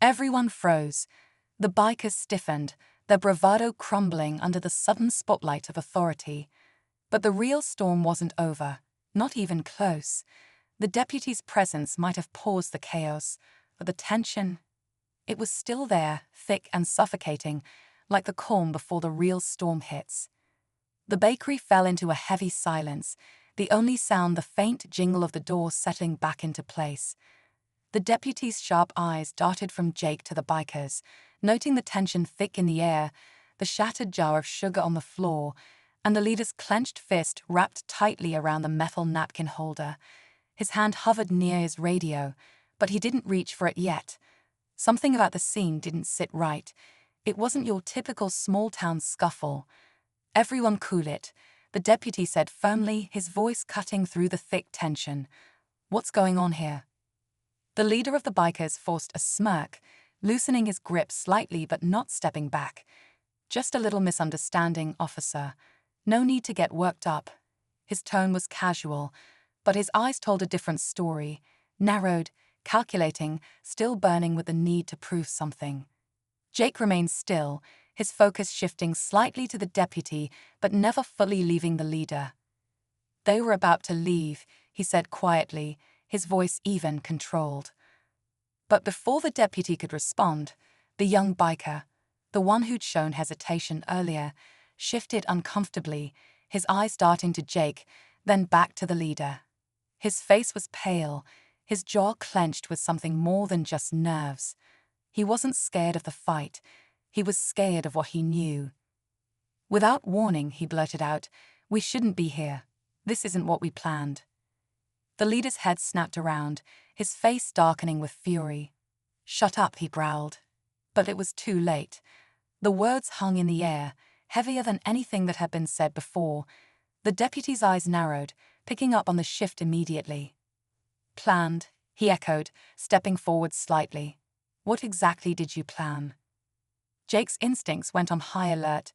Everyone froze. The bikers stiffened, their bravado crumbling under the sudden spotlight of authority. But the real storm wasn't over, not even close. The deputy's presence might have paused the chaos, but the tension, it was still there, thick and suffocating, like the calm before the real storm hits. The bakery fell into a heavy silence, the only sound the faint jingle of the door settling back into place. The deputy's sharp eyes darted from Jake to the bikers, noting the tension thick in the air, the shattered jar of sugar on the floor, and the leader's clenched fist wrapped tightly around the metal napkin holder. His hand hovered near his radio, but he didn't reach for it yet. Something about the scene didn't sit right. It wasn't your typical small-town scuffle. "Everyone cool it," the deputy said firmly, his voice cutting through the thick tension. "What's going on here?" The leader of the bikers forced a smirk, loosening his grip slightly but not stepping back. "Just a little misunderstanding, officer. No need to get worked up." His tone was casual, but his eyes told a different story, narrowed, calculating, still burning with the need to prove something. Jake remained still, his focus shifting slightly to the deputy but never fully leaving the leader. "They were about to leave," he said quietly, his voice even, controlled. But before the deputy could respond, the young biker, the one who'd shown hesitation earlier, shifted uncomfortably, his eyes darting to Jake, then back to the leader. His face was pale, his jaw clenched with something more than just nerves. He wasn't scared of the fight, he was scared of what he knew. Without warning, he blurted out, "We shouldn't be here. This isn't what we planned." The leader's head snapped around, his face darkening with fury. "Shut up," he growled. But it was too late. The words hung in the air, heavier than anything that had been said before. The deputy's eyes narrowed, picking up on the shift immediately. "Planned," he echoed, stepping forward slightly. "What exactly did you plan?" Jake's instincts went on high alert.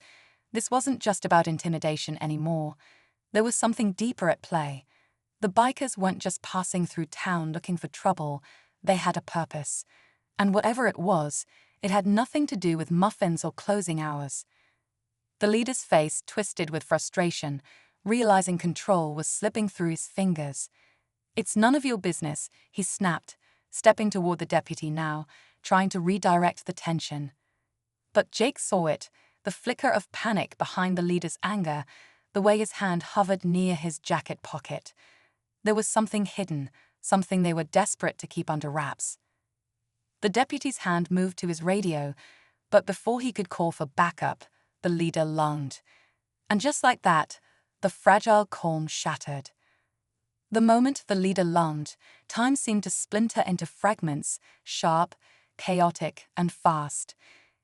This wasn't just about intimidation anymore. There was something deeper at play. The bikers weren't just passing through town looking for trouble, they had a purpose. And whatever it was, it had nothing to do with muffins or closing hours. The leader's face twisted with frustration, realizing control was slipping through his fingers. "It's none of your business," he snapped, stepping toward the deputy now, trying to redirect the tension. But Jake saw it, the flicker of panic behind the leader's anger, the way his hand hovered near his jacket pocket. There was something hidden, something they were desperate to keep under wraps. The deputy's hand moved to his radio, but before he could call for backup, the leader lunged. And just like that, the fragile calm shattered. The moment the leader lunged, time seemed to splinter into fragments, sharp, chaotic, and fast.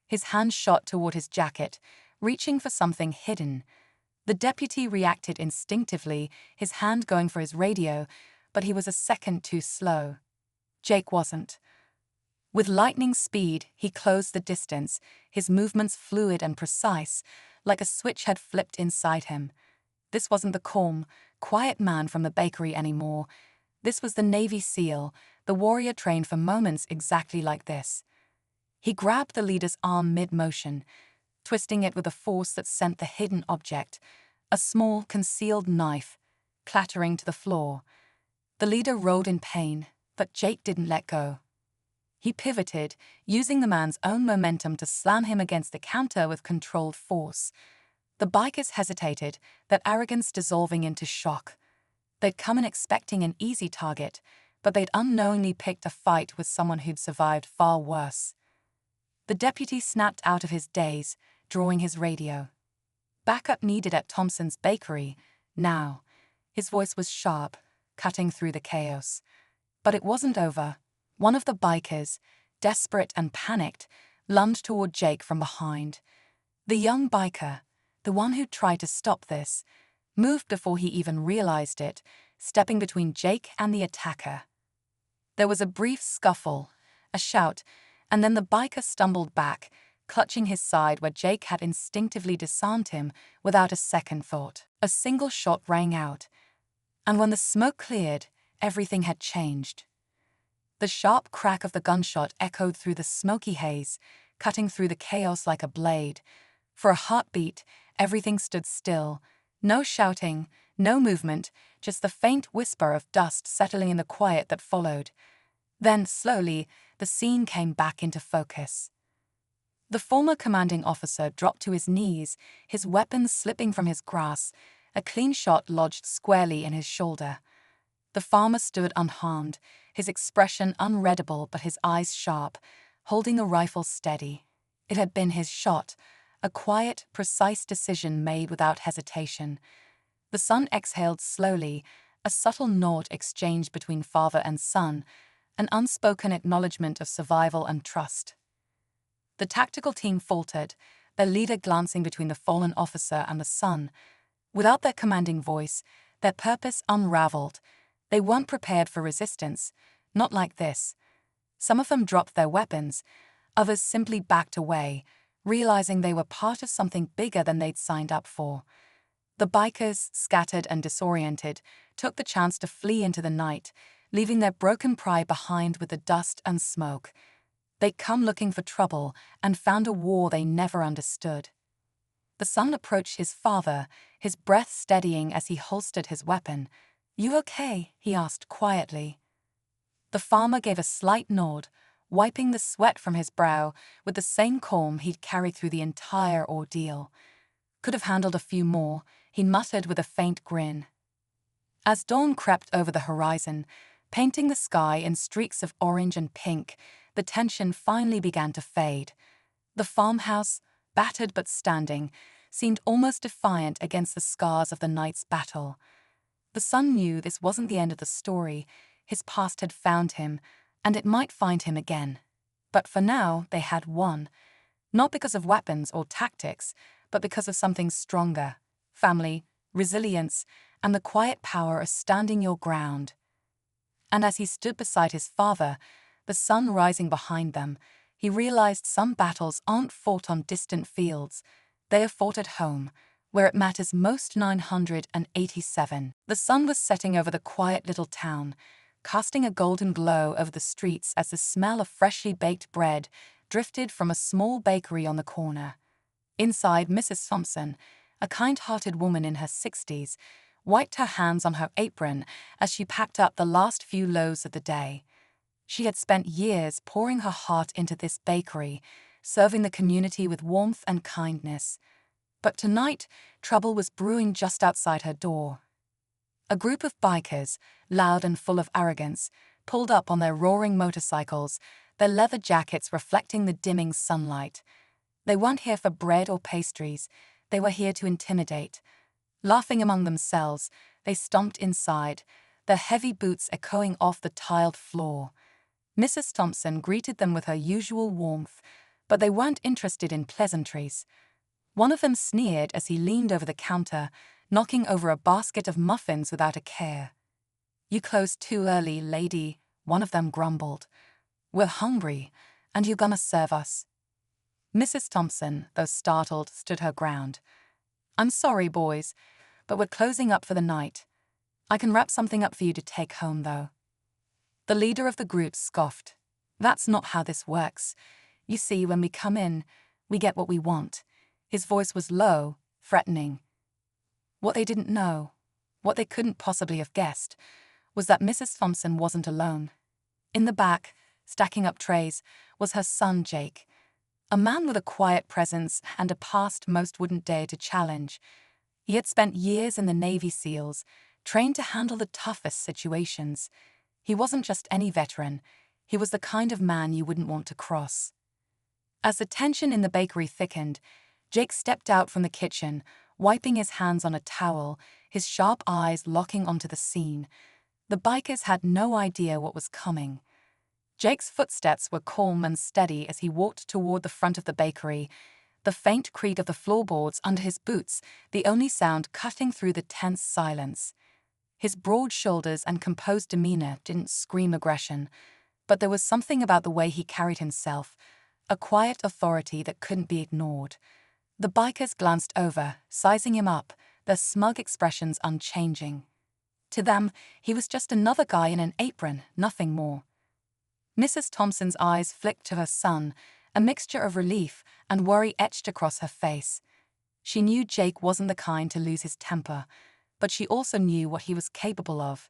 His hand shot toward his jacket, reaching for something hidden. The deputy reacted instinctively, his hand going for his radio, but he was a second too slow. Jake wasn't. With lightning speed, he closed the distance, his movements fluid and precise, like a switch had flipped inside him. This wasn't the calm, quiet man from the bakery anymore. This was the Navy SEAL, the warrior trained for moments exactly like this. He grabbed the leader's arm mid-motion, twisting it with a force that sent the hidden object, a small, concealed knife, clattering to the floor. The leader rolled in pain, but Jake didn't let go. He pivoted, using the man's own momentum to slam him against the counter with controlled force. The bikers hesitated, that arrogance dissolving into shock. They'd come in expecting an easy target, but they'd unknowingly picked a fight with someone who'd survived far worse. The deputy snapped out of his daze, drawing his radio. "Backup needed at Thompson's bakery, now." His voice was sharp, cutting through the chaos. But it wasn't over. One of the bikers, desperate and panicked, lunged toward Jake from behind. The young biker, the one who tried to stop this, moved before he even realized it, stepping between Jake and the attacker. There was a brief scuffle, a shout, and then the biker stumbled back, clutching his side where Jake had instinctively disarmed him without a second thought. A single shot rang out, and when the smoke cleared, everything had changed. The sharp crack of the gunshot echoed through the smoky haze, cutting through the chaos like a blade. For a heartbeat, everything stood still. No shouting, no movement, just the faint whisper of dust settling in the quiet that followed. Then, slowly, the scene came back into focus. The former commanding officer dropped to his knees, his weapon slipping from his grasp, a clean shot lodged squarely in his shoulder. The farmer stood unharmed, his expression unreadable but his eyes sharp, holding the rifle steady. It had been his shot, a quiet, precise decision made without hesitation. The son exhaled slowly, a subtle nod exchanged between father and son, an unspoken acknowledgement of survival and trust. The tactical team faltered, their leader glancing between the fallen officer and the son. Without their commanding voice, their purpose unraveled. They weren't prepared for resistance, not like this. Some of them dropped their weapons, others simply backed away, realizing they were part of something bigger than they'd signed up for. The bikers, scattered and disoriented, took the chance to flee into the night, leaving their broken pride behind with the dust and smoke. They'd come looking for trouble and found a war they never understood. The son approached his father, his breath steadying as he holstered his weapon. "You okay?" he asked quietly. The farmer gave a slight nod, wiping the sweat from his brow with the same calm he'd carried through the entire ordeal. "Could have handled a few more," he muttered with a faint grin. As dawn crept over the horizon, painting the sky in streaks of orange and pink, the tension finally began to fade. The farmhouse, battered but standing, seemed almost defiant against the scars of the night's battle. The son knew this wasn't the end of the story. His past had found him, and it might find him again. But for now, they had won. Not because of weapons or tactics, but because of something stronger: family, resilience, and the quiet power of standing your ground. And as he stood beside his father, the sun rising behind them, he realized some battles aren't fought on distant fields. They are fought at home, where it matters most. 987. The sun was setting over the quiet little town, casting a golden glow over the streets as the smell of freshly baked bread drifted from a small bakery on the corner. Inside, Mrs. Thompson, a kind-hearted woman in her 60s, wiped her hands on her apron as she packed up the last few loaves of the day. She had spent years pouring her heart into this bakery, serving the community with warmth and kindness. But tonight, trouble was brewing just outside her door. A group of bikers, loud and full of arrogance, pulled up on their roaring motorcycles, their leather jackets reflecting the dimming sunlight. They weren't here for bread or pastries, they were here to intimidate. Laughing among themselves, they stomped inside, their heavy boots echoing off the tiled floor. Mrs. Thompson greeted them with her usual warmth, but they weren't interested in pleasantries. One of them sneered as he leaned over the counter, knocking over a basket of muffins without a care. "You closed too early, lady," one of them grumbled. "We're hungry, and you gonna serve us?" Mrs. Thompson, though startled, stood her ground. "I'm sorry, boys, but we're closing up for the night. I can wrap something up for you to take home, though." The leader of the group scoffed. "That's not how this works. You see, when we come in, we get what we want." His voice was low, threatening. What they didn't know, what they couldn't possibly have guessed, was that Mrs. Thompson wasn't alone. In the back, stacking up trays, was her son Jake, a man with a quiet presence and a past most wouldn't dare to challenge. He had spent years in the Navy SEALs, trained to handle the toughest situations. He wasn't just any veteran, he was the kind of man you wouldn't want to cross. As the tension in the bakery thickened, Jake stepped out from the kitchen, wiping his hands on a towel, his sharp eyes locking onto the scene. The bikers had no idea what was coming. Jake's footsteps were calm and steady as he walked toward the front of the bakery, the faint creak of the floorboards under his boots the only sound cutting through the tense silence. His broad shoulders and composed demeanor didn't scream aggression, but there was something about the way he carried himself, a quiet authority that couldn't be ignored. The bikers glanced over, sizing him up, their smug expressions unchanging. To them, he was just another guy in an apron, nothing more. Mrs. Thompson's eyes flicked to her son, a mixture of relief and worry etched across her face. She knew Jake wasn't the kind to lose his temper, but she also knew what he was capable of.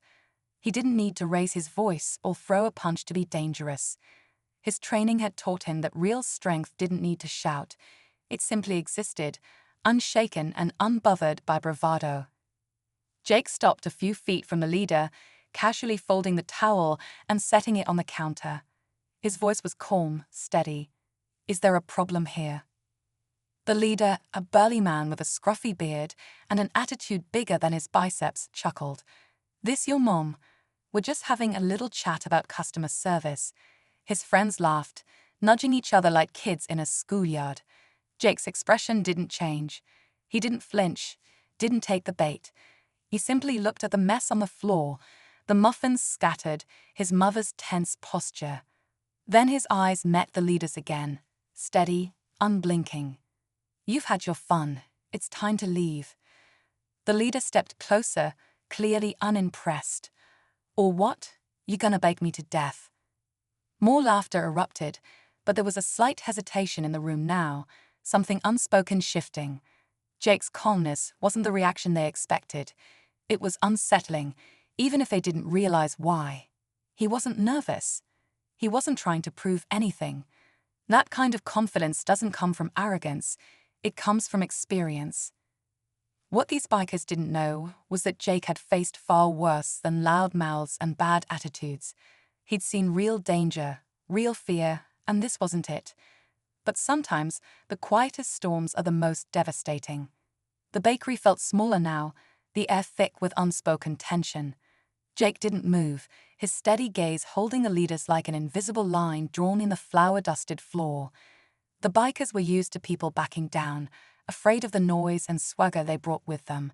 He didn't need to raise his voice or throw a punch to be dangerous. His training had taught him that real strength didn't need to shout. It simply existed, unshaken and unbothered by bravado. Jake stopped a few feet from the leader, casually folding the towel and setting it on the counter. His voice was calm, steady. "Is there a problem here?" The leader, a burly man with a scruffy beard and an attitude bigger than his biceps, chuckled. "This your mom? We're just having a little chat about customer service." His friends laughed, nudging each other like kids in a schoolyard. Jake's expression didn't change. He didn't flinch, didn't take the bait. He simply looked at the mess on the floor, the muffins scattered, his mother's tense posture. Then his eyes met the leader's again, steady, unblinking. "You've had your fun. It's time to leave." The leader stepped closer, clearly unimpressed. "Or what? You gonna bake me to death?" More laughter erupted, but there was a slight hesitation in the room now, something unspoken shifting. Jake's calmness wasn't the reaction they expected. It was unsettling, even if they didn't realize why. He wasn't nervous. He wasn't trying to prove anything. That kind of confidence doesn't come from arrogance. It comes from experience. What these bikers didn't know was that Jake had faced far worse than loud mouths and bad attitudes. He'd seen real danger, real fear, and this wasn't it. But sometimes the quietest storms are the most devastating. The bakery felt smaller now, the air thick with unspoken tension. Jake didn't move, his steady gaze holding the leaders like an invisible line drawn in the flour-dusted floor. The bikers were used to people backing down, afraid of the noise and swagger they brought with them.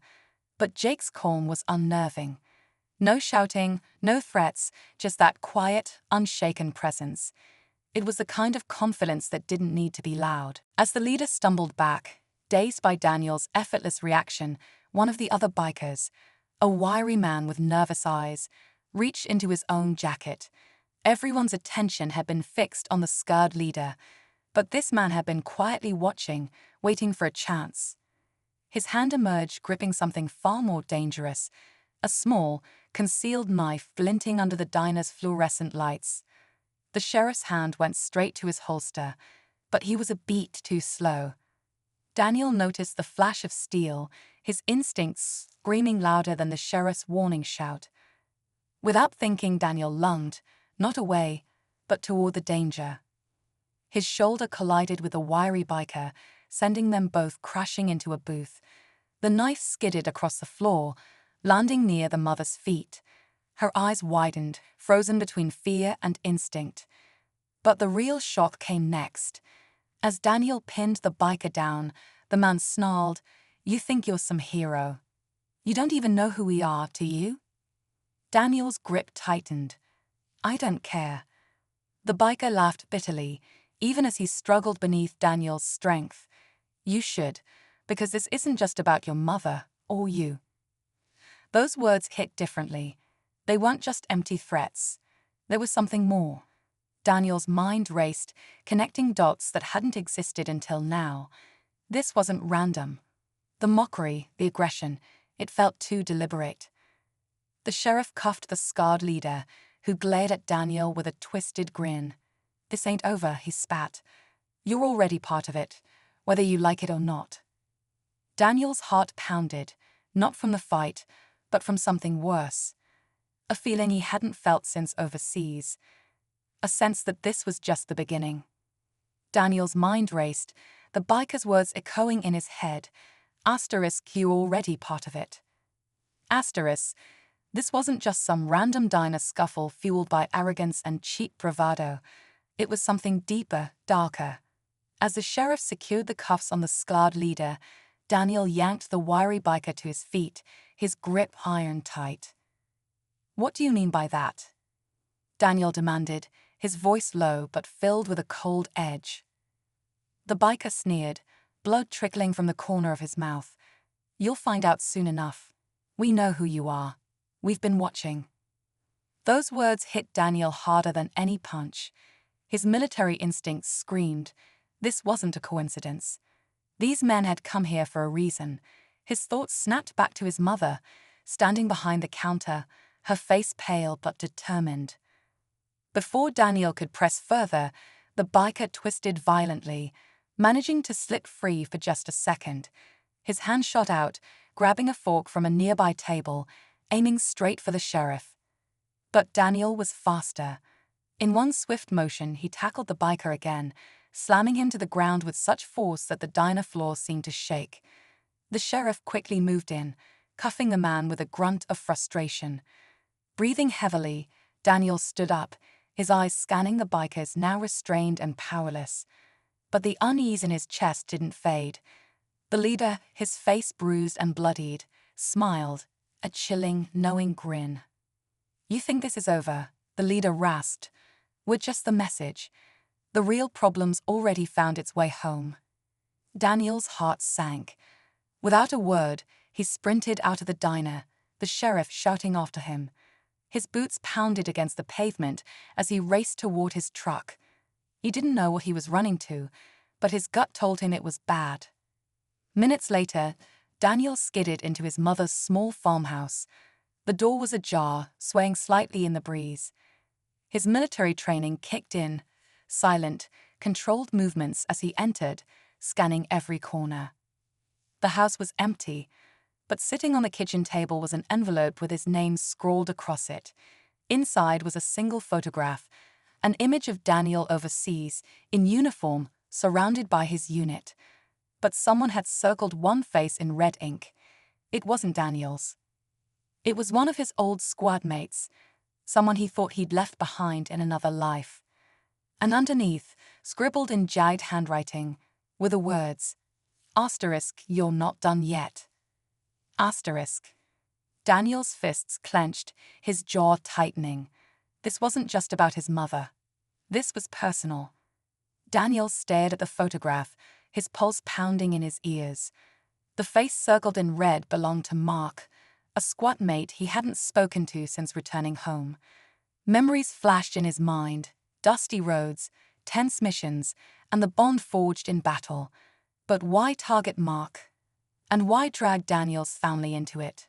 But Jake's calm was unnerving. No shouting, no threats, just that quiet, unshaken presence. It was the kind of confidence that didn't need to be loud. As the leader stumbled back, dazed by Daniel's effortless reaction, one of the other bikers, a wiry man with nervous eyes, reached into his own jacket. Everyone's attention had been fixed on the scared leader, but this man had been quietly watching, waiting for a chance. His hand emerged gripping something far more dangerous, a small, concealed knife glinting under the diner's fluorescent lights. The sheriff's hand went straight to his holster, but he was a beat too slow. Daniel noticed the flash of steel, his instincts screaming louder than the sheriff's warning shout. Without thinking, Daniel lunged, not away, but toward the danger. His shoulder collided with a wiry biker, sending them both crashing into a booth. The knife skidded across the floor, landing near the mother's feet. Her eyes widened, frozen between fear and instinct. But the real shock came next. As Daniel pinned the biker down, the man snarled, "You think you're some hero. You don't even know who we are, do you?" Daniel's grip tightened. "I don't care." The biker laughed bitterly, even as he struggled beneath Daniel's strength. "You should, because this isn't just about your mother, or you." Those words hit differently. They weren't just empty threats. There was something more. Daniel's mind raced, connecting dots that hadn't existed until now. This wasn't random. The mockery, the aggression, it felt too deliberate. The sheriff cuffed the scarred leader, who glared at Daniel with a twisted grin. "This ain't over," he spat. "You're already part of it, whether you like it or not." Daniel's heart pounded, not from the fight, but from something worse. A feeling he hadn't felt since overseas. A sense that this was just the beginning. Daniel's mind raced, the biker's words echoing in his head. Asterisk, you're already part of it. Asterisk, this wasn't just some random diner scuffle fueled by arrogance and cheap bravado. It was something deeper, darker. As the sheriff secured the cuffs on the scarred leader, Daniel yanked the wiry biker to his feet, his grip iron tight. "What do you mean by that?" Daniel demanded, his voice low but filled with a cold edge. The biker sneered, blood trickling from the corner of his mouth. "You'll find out soon enough. We know who you are. We've been watching." Those words hit Daniel harder than any punch. His military instincts screamed. This wasn't a coincidence. These men had come here for a reason. His thoughts snapped back to his mother, standing behind the counter, her face pale but determined. Before Daniel could press further, the biker twisted violently, managing to slip free for just a second. His hand shot out, grabbing a fork from a nearby table, aiming straight for the sheriff. But Daniel was faster. In one swift motion, he tackled the biker again, slamming him to the ground with such force that the diner floor seemed to shake. The sheriff quickly moved in, cuffing the man with a grunt of frustration. Breathing heavily, Daniel stood up, his eyes scanning the bikers now restrained and powerless. But the unease in his chest didn't fade. The leader, his face bruised and bloodied, smiled, a chilling, knowing grin. "You think this is over?" the leader rasped. "We're just the message. The real problem's already found its way home." Daniel's heart sank. Without a word, he sprinted out of the diner, the sheriff shouting after him. His boots pounded against the pavement as he raced toward his truck. He didn't know what he was running to, but his gut told him it was bad. Minutes later, Daniel skidded into his mother's small farmhouse. The door was ajar, swaying slightly in the breeze. His military training kicked in, silent, controlled movements as he entered, scanning every corner. The house was empty, but sitting on the kitchen table was an envelope with his name scrawled across it. Inside was a single photograph, an image of Daniel overseas, in uniform, surrounded by his unit. But someone had circled one face in red ink. It wasn't Daniel's. It was one of his old squad mates, someone he thought he'd left behind in another life. And underneath, scribbled in jagged handwriting, were the words, "Asterisk, you're not done yet." Asterisk. Daniel's fists clenched, his jaw tightening. This wasn't just about his mother. This was personal. Daniel stared at the photograph, his pulse pounding in his ears. The face circled in red belonged to Mark, a squad mate he hadn't spoken to since returning home. Memories flashed in his mind, dusty roads, tense missions, and the bond forged in battle. But why target Mark? And why drag Daniel's family into it?